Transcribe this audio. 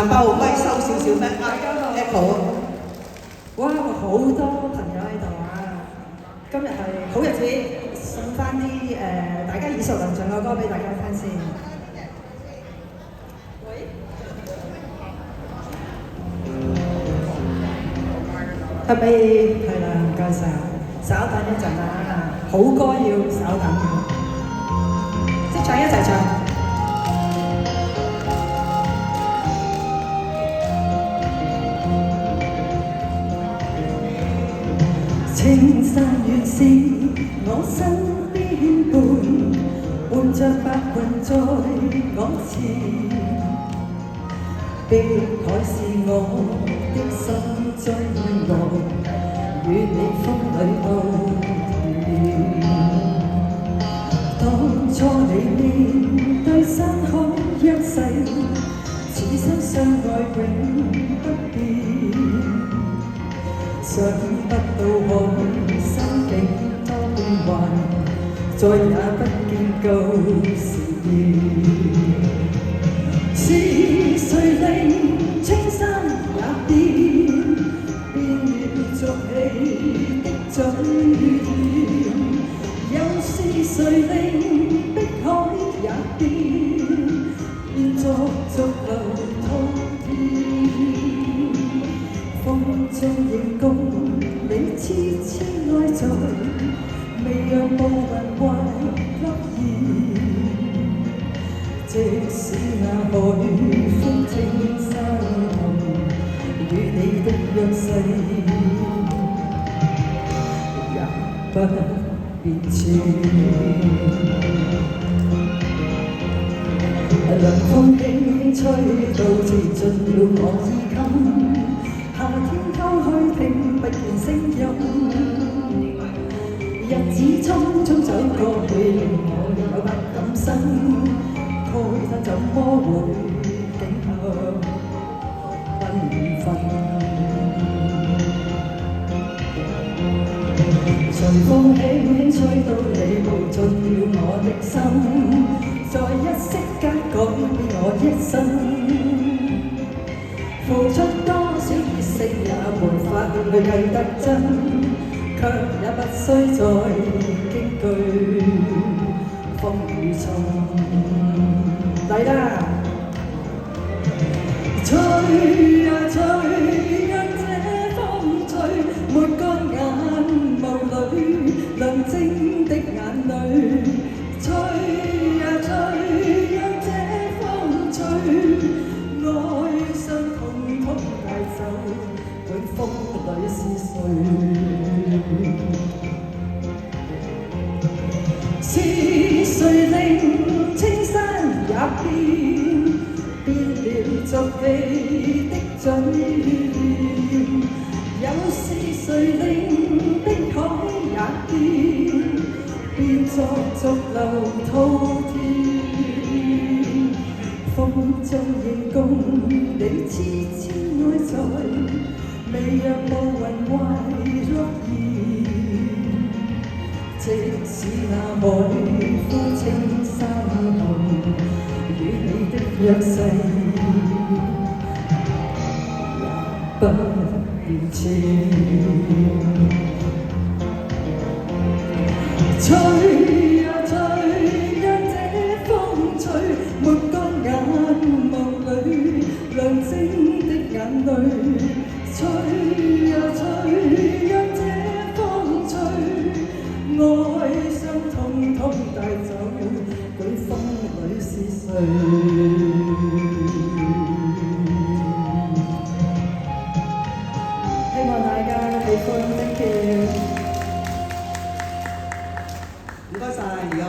難爆咪收少少咩？大家好 Apple 哇！好多朋友喺度啊！今日係好日子，送翻啲大家耳熟能詳嘅歌俾大家聽先。喂，係咪？係啦，唔該晒。稍等一陣啊，好歌要稍等。即唱一齊唱。青山原是我身邊伴，伴着白雲在我前。碧海是我的心最愛，與你風裏翱翔。當初你面對山海一世，此生相愛永不變。想不到我心境多變幻，再也不見舊時緣。是誰令青山也變，變了俗氣的嘴臉？又是誰令碧海也變，變作逐流滔天？風中影共你痴痴愛在，未讓霧雲懷落葉。即使那海風青山紅，與你的約誓也不變遷。涼風輕輕吹到刺進了我衣襟，夏天偷去聽不見聲音，日子匆匆走過去，令我有不敢生，慨嘆怎麼會景向繽紛。隨風輕輕吹到你無盡了我的心，在一息間改變我一生。付出多少熱誠也沒法去計得真，卻也不需再驚懼風雨侵。嚟啦！吹呀吹，讓這風吹，抹乾眼眸裏亮晶的眼淚。吹呀吹，讓這風吹，愛傷痛痛帶走，管風裏是誰？是誰令青山也變，變了俗氣的嘴臉？又是誰令碧海也變，變作逐流滔天？風中影共你痴痴愛在，未讓霧雲懷落葉。即使那海風青山紅，與你的約誓也不變遷。吹呀吹，讓這風吹，抹乾眼眸裏亮晶的眼淚。吹呀吹，讓這風吹，愛傷痛痛帶走，舉風裏是誰？希望大家喜歡，thank you。